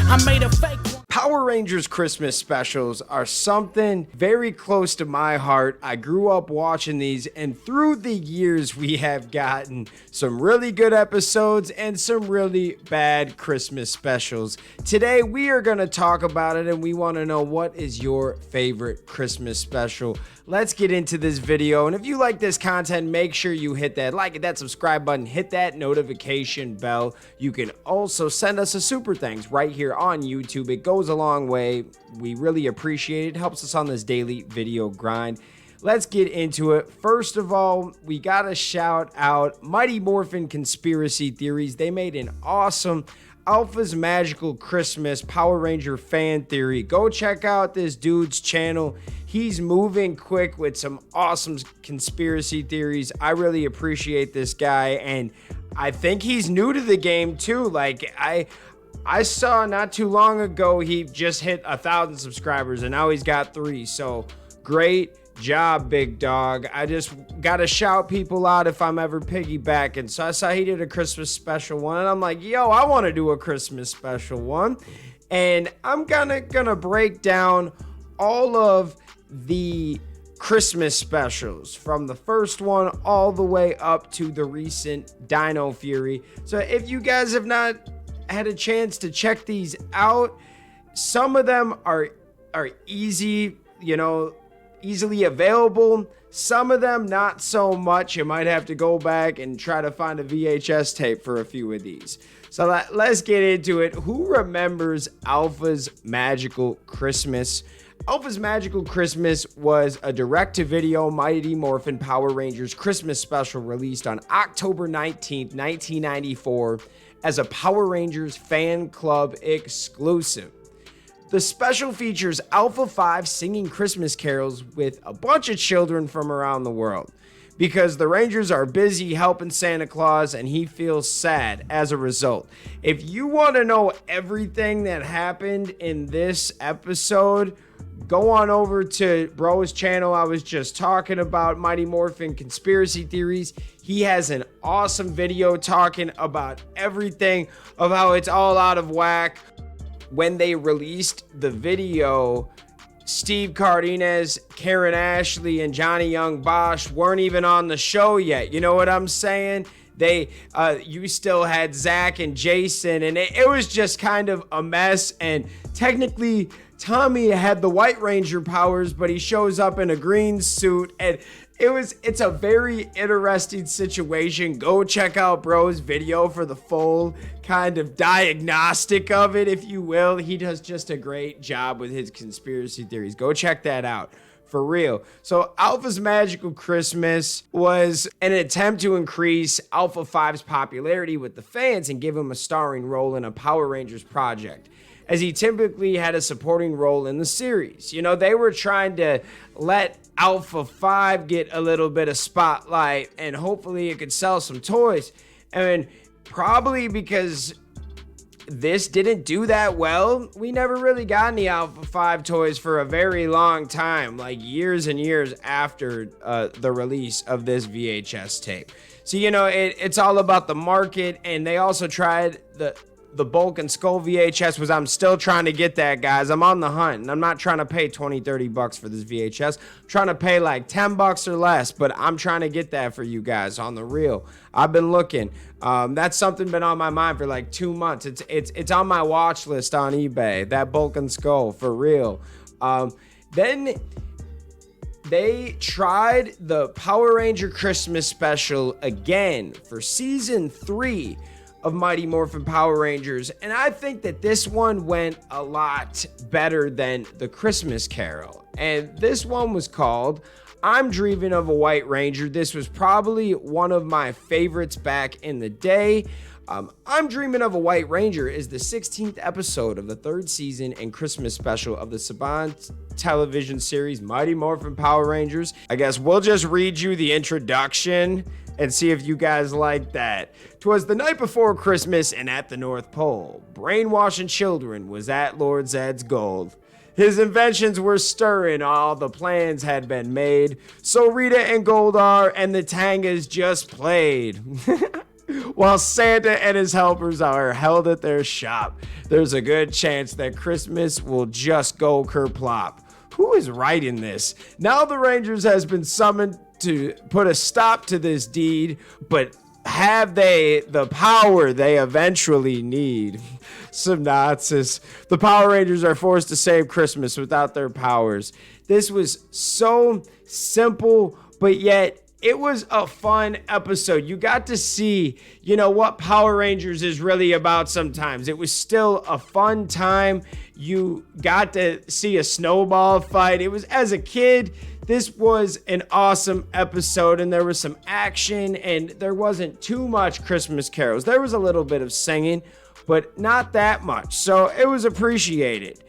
I made a fake one. Power Rangers Christmas specials are something very close to my heart. I grew up watching these, and through the years we have gotten some really good episodes and some really bad Christmas specials. Today we are going to talk about it, and we want to know, what is your favorite Christmas special? Let's get into this video, and if you like this content, make sure you hit that like and that subscribe button, hit that notification bell. You can also send us a super thanks right here on YouTube. It goes a long way. We really appreciate it. It helps us on this daily video grind. Let's get into it. First of all, we gotta shout out Mighty Morphin Conspiracy Theories. They made an awesome Alpha's Magical Christmas Power Ranger fan theory. Go check out this dude's channel. He's moving quick with some awesome conspiracy theories. I really appreciate this guy, and I think he's new to the game too. Like I saw not too long ago he just hit 1,000 subscribers, and now he's got 3. So great job, big dog. I just gotta shout people out if I'm ever piggybacking. So I saw he did a Christmas special one, and I'm like, yo, I want to do a Christmas special one. And I'm gonna break down all of the Christmas specials from the first one all the way up to the recent Dino Fury. So if you guys have not had a chance to check these out, some of them are easy, easily available. Some of them not so much. You might have to go back and try to find a VHS tape for a few of these. So let's get into it. Who remembers Alpha's Magical Christmas? Alpha's Magical Christmas was a direct-to-video Mighty Morphin Power Rangers Christmas special released on October 19th, 1994 as a Power Rangers fan club exclusive. The special features Alpha 5 singing Christmas carols with a bunch of children from around the world, because the Rangers are busy helping Santa Claus and he feels sad as a result. If you want to know everything that happened in this episode, go on over to bro's channel. I was just talking about Mighty Morphin Conspiracy Theories. He has an awesome video talking about everything of how it's all out of whack. When they released the video, Steve Cardenas, Karen Ashley, and Johnny Young Bosch weren't even on the show yet. You know what I'm saying? You still had Zach and Jason, and it was just kind of a mess. And technically, Tommy had the White Ranger powers, but he shows up in a green suit, and it's a very interesting situation. Go check out bro's video for the full kind of diagnostic of it, if you will. He does just a great job with his conspiracy theories. Go check that out. For real. So Alpha's Magical Christmas was an attempt to increase Alpha 5's popularity with the fans and give him a starring role in a Power Rangers project, as he typically had a supporting role in the series. They were trying to let Alpha 5 get a little bit of spotlight, and hopefully it could sell some toys. And probably because this didn't do that well, we never really got any Alpha 5 toys for a very long time, like years and years after the release of this VHS tape. So, it's all about the market, and they also tried the Bulk and Skull VHS, was I'm still trying to get that, guys. I'm on the hunt, and I'm not trying to pay $20-30 for this VHS. I'm trying to pay like $10 or less, but I'm trying to get that for you guys on the real. I've been looking. That's something been on my mind for like 2 months. It's on my watch list on eBay, that Bulk and Skull, for real. Then they tried the Power Ranger Christmas special again for season 3 of Mighty Morphin Power Rangers, and I think that this one went a lot better than the Christmas Carol. And this one was called I'm Dreaming of a White Ranger. This was probably one of my favorites back in the day. I'm Dreaming of a White Ranger is the 16th episode of the 3rd season and Christmas special of the Saban television series Mighty Morphin Power Rangers. I guess we'll just read you the introduction and see if you guys like that. 'Twas the night before Christmas, and at the North Pole, brainwashing children was at Lord Zed's goal. His inventions were stirring, all the plans had been made, so Rita and Goldar and the Tangas just played. while Santa and his helpers are held at their shop. There's a good chance that Christmas will just go kerplop. Who is writing this? Now the Rangers has been summoned to put a stop to this deed, but have they the power they eventually need? Synopsis. The Power Rangers are forced to save Christmas without their powers. This was so simple, but yet it was a fun episode. You got to see, what Power Rangers is really about sometimes. It was still a fun time. You got to see a snowball fight. It was, as a kid, this was an awesome episode, and there was some action, and there wasn't too much Christmas carols. There was a little bit of singing, but not that much. So it was appreciated.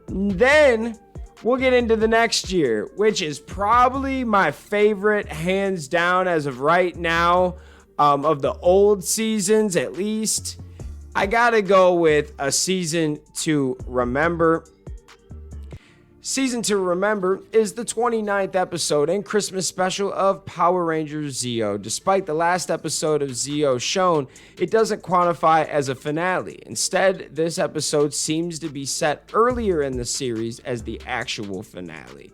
Then we'll get into the next year, which is probably my favorite, hands down, as of right now, of the old seasons at least. I gotta go with a season to remember. Season to remember is the 29th episode and Christmas special of Power Rangers Zeo. Despite the last episode of Zeo shown, it doesn't quantify as a finale. Instead, this episode seems to be set earlier in the series as the actual finale.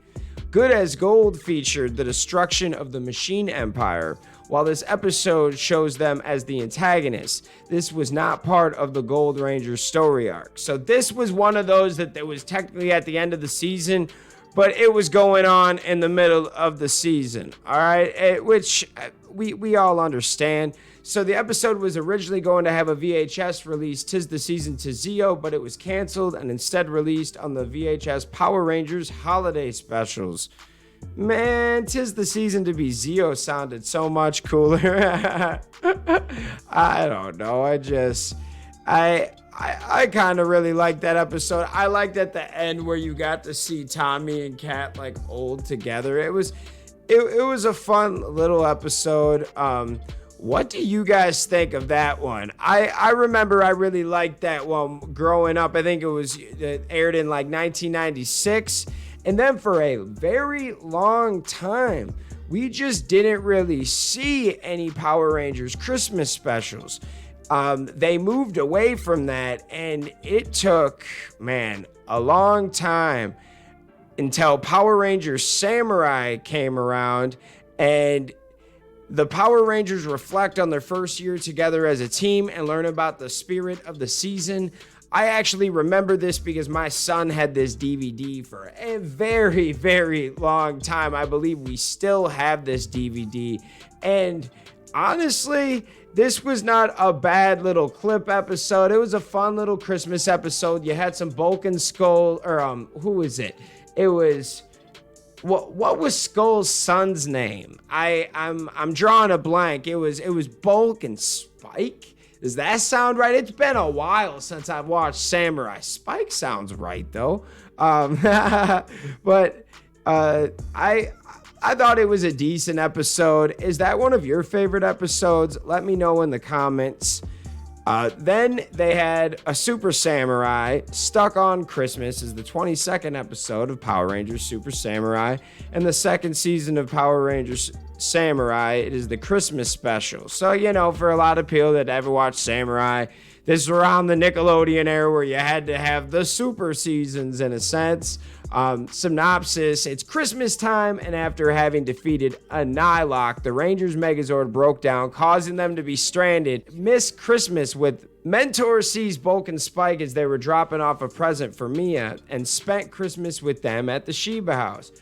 Good as Gold featured the destruction of the Machine Empire, while this episode shows them as the antagonists. This was not part of the Gold Ranger story arc. So this was one of those that was technically at the end of the season, but it was going on in the middle of the season. All right, which we all understand. So the episode was originally going to have a VHS release, 'Tis the Season to Zeo, but it was canceled and instead released on the VHS Power Rangers holiday specials. Man, 'Tis the Season to be Zeo sounded so much cooler. I don't know. I kind of really liked that episode. I liked at the end where you got to see Tommy and Kat like old together. It was a fun little episode. What do you guys think of that one? I remember I really liked that one growing up. I think it aired in like 1996. And then for a very long time, we just didn't really see any Power Rangers Christmas specials. They moved away from that, and it took, a long time until Power Rangers Samurai came around, and the Power Rangers reflect on their first year together as a team and learn about the spirit of the season. I actually remember this because my son had this DVD for a very, very long time. I believe we still have this DVD. And honestly, this was not a bad little clip episode. It was a fun little Christmas episode. You had some Bulk and Skull, or who was it? It was, what was Skull's son's name? I'm drawing a blank. It was Bulk and Spike. Does that sound right? It's been a while since I've watched Samurai. Spike sounds right though. But I thought it was a decent episode. Is that one of your favorite episodes? Let me know in the comments. Then they had a Super Samurai. Stuck on Christmas is the 22nd episode of Power Rangers Super Samurai, and the second season of Power Rangers Samurai, it is the Christmas special. So, for a lot of people that ever watched Samurai, this is around the Nickelodeon era where you had to have the super seasons in a sense. Synopsis, it's Christmas time, and after having defeated a Nihilok, the Rangers Megazord broke down, causing them to be stranded. Miss Christmas with Mentor sees Bulk and Spike as they were dropping off a present for Mia and spent Christmas with them at the Shiba house.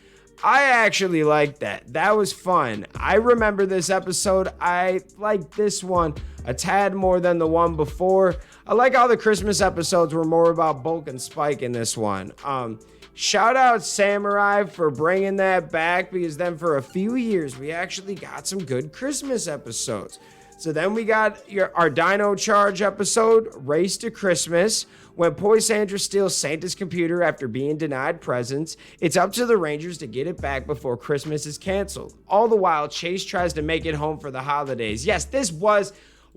I actually liked that. That was fun. I remember this episode. I liked this one a tad more than the one before. I like how the Christmas episodes were more about Bulk and Spike in this one. Shout out Samurai for bringing that back, because then for a few years we actually got some good Christmas episodes. So then we got our Dino Charge episode, Race to Christmas, when Poisandra steals Santa's computer after being denied presents. It's up to the Rangers to get it back before Christmas is canceled. All the while, Chase tries to make it home for the holidays. Yes, this was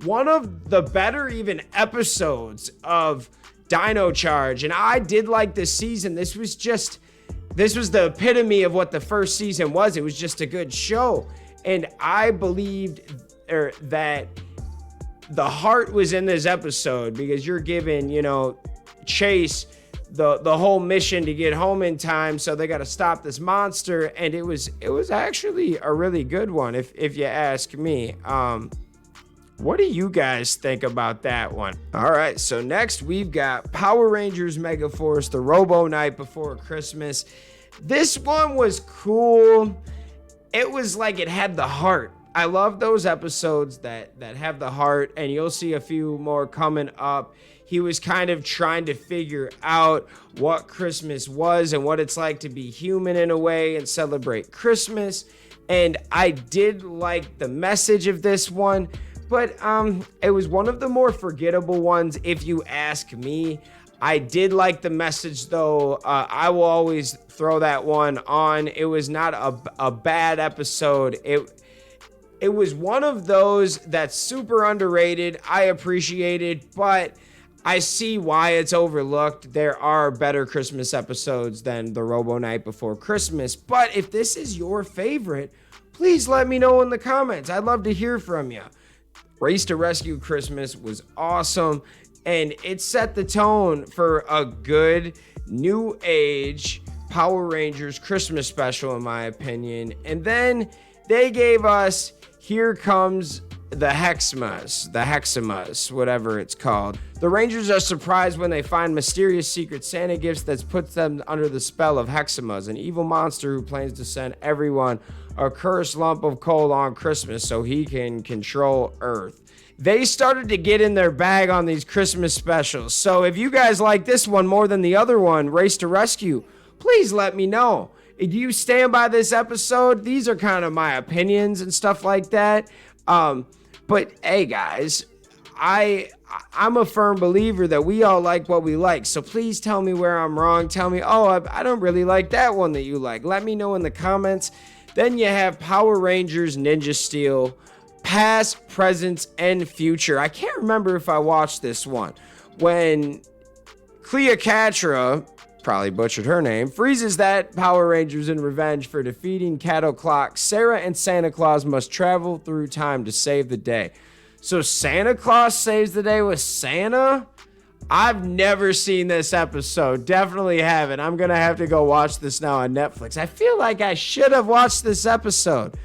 one of the better even episodes of Dino Charge, and I did like this season. This was the epitome of what the first season was. It was just a good show, and I believed that the heart was in this episode because you're giving, Chase the whole mission to get home in time, so they got to stop this monster, and it was actually a really good one if you ask me. What do you guys think about that one? All right, so next we've got Power Rangers Megaforce, the Robo Night Before Christmas. This one was cool. It was like it had the heart. I love those episodes that have the heart, and you'll see a few more coming up. He was kind of trying to figure out what Christmas was and what it's like to be human in a way and celebrate Christmas. And I did like the message of this one, but it was one of the more forgettable ones if you ask me. I did like the message though. I will always throw that one on. It was not a bad episode. It was one of those that's super underrated. I appreciate it, but I see why it's overlooked. There are better Christmas episodes than the Robo Night Before Christmas. But if this is your favorite, please let me know in the comments. I'd love to hear from you. Race to Rescue Christmas was awesome, and it set the tone for a good new age Power Rangers Christmas special, in my opinion. And then they gave us Here Comes the Hexamas, whatever it's called. The Rangers are surprised when they find mysterious secret Santa gifts that puts them under the spell of Hexamas, an evil monster who plans to send everyone a cursed lump of coal on Christmas so he can control Earth. They started to get in their bag on these Christmas specials. So if you guys like this one more than the other one, Race to Rescue, please let me know. Do you stand by this episode? These are kind of my opinions and stuff like that. But hey guys, I'm a firm believer that we all like what we like. So please tell me where I'm wrong. Tell me, I don't really like that one that you like. Let me know in the comments. Then you have Power Rangers Ninja Steel, past, present, and future. I can't remember if I watched this one. When Cleopatra, probably butchered her name, freezes that Power Rangers in revenge for defeating Cattle Clock, Sarah and Santa Claus must travel through time to save the day. So Santa Claus saves the day with Santa? I've never seen this episode. Definitely haven't. I'm going to have to go watch this now on Netflix. I feel like I should have watched this episode,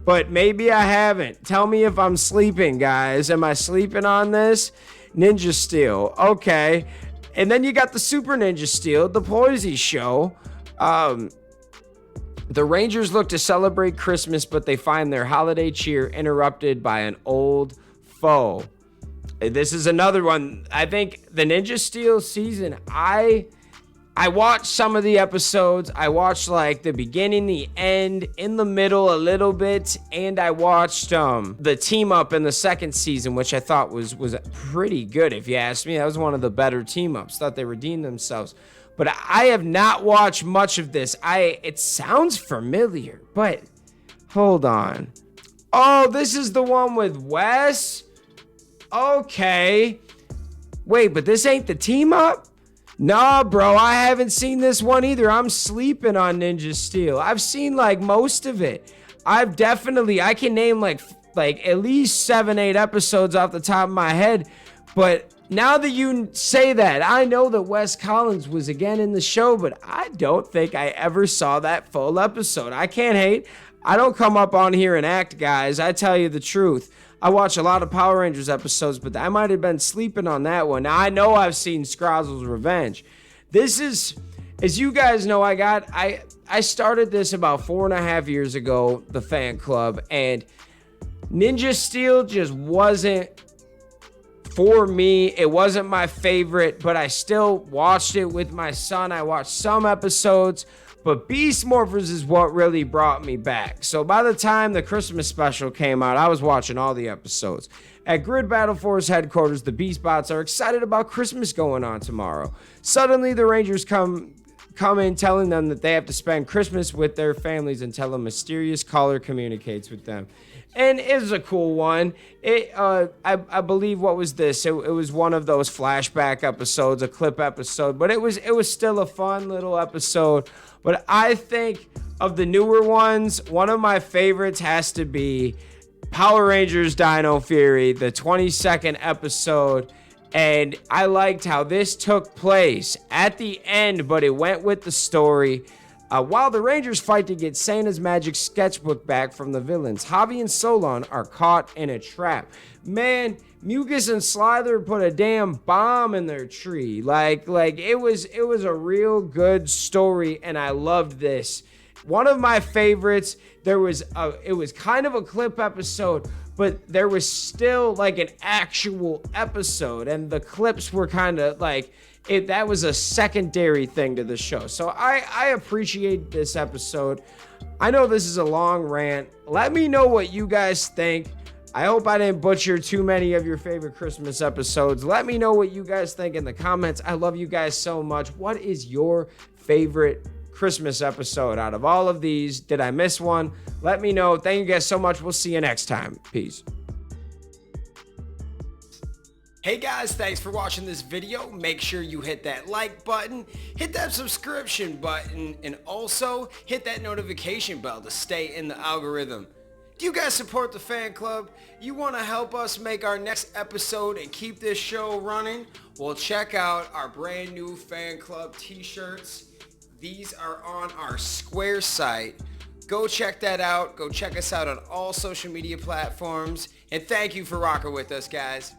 but maybe I haven't. Tell me if I'm sleeping, guys. Am I sleeping on this? Ninja Steel. Okay. And then you got the Super Ninja Steel, the Poise show. The Rangers look to celebrate Christmas, but they find their holiday cheer interrupted by an old foe. This is another one. I think the Ninja Steel season, I watched some of the episodes. I watched like the beginning, the end, in the middle a little bit, and I watched the team up in the second season, which I thought was pretty good. If you ask me, that was one of the better team ups. Thought they redeemed themselves. But I have not watched much of this. It sounds familiar, but hold on. Oh, this is the one with Wes? Okay. Wait, but this ain't the team up? Nah, bro, I haven't seen this one either. I'm sleeping on Ninja Steel. I've seen like most of it. I can name like at least 7-8 episodes off the top of my head. But now that you say that, I know that Wes Collins was again in the show, but I don't think I ever saw that full episode. I can't hate. I don't come up on here and act, guys. I tell you the truth. I watch a lot of Power Rangers episodes, but I might have been sleeping on that one. Now, I know I've seen Scrazzle's Revenge. This is, as you guys know, I started this about 4.5 years ago, the fan club, and Ninja Steel just wasn't for me. It wasn't my favorite, but I still watched it with my son. I watched some episodes, but Beast Morphers is what really brought me back. So by the time the Christmas special came out, I was watching all the episodes. At Grid Battle Force headquarters, the Beast Bots are excited about Christmas going on tomorrow. Suddenly, the Rangers come in telling them that they have to spend Christmas with their families until a mysterious caller communicates with them. And it was a cool one. I believe, what was this? It was one of those flashback episodes, a clip episode, but it was still a fun little episode. But I think of the newer ones, one of my favorites has to be Power Rangers Dino Fury, the 22nd episode. And I liked how this took place at the end, but it went with the story. While the Rangers fight to get Santa's magic sketchbook back from the villains, Javi and Solon are caught in a trap. Man, Mucus and Slither put a damn bomb in their tree. Like it was a real good story, and I loved this. One of my favorites. It was kind of a clip episode, but there was still like an actual episode, and the clips were kind of like that was a secondary thing to the show. So I appreciate this episode. I know this is a long rant. Let me know what you guys think. I hope I didn't butcher too many of your favorite Christmas episodes. Let me know what you guys think in the comments. I love you guys so much. What is your favorite Christmas episode out of all of these? Did I miss one? Let me know. Thank you guys so much. We'll see you next time. Peace. Hey guys, thanks for watching this video. Make sure you hit that like button, hit that subscription button, and also hit that notification bell to stay in the algorithm. Do you guys support the fan club? You want to help us make our next episode and keep this show running? Well, check out our brand new fan club t-shirts. These are on our Square site. Go check that out. Go check us out on all social media platforms. And thank you for rocking with us, guys.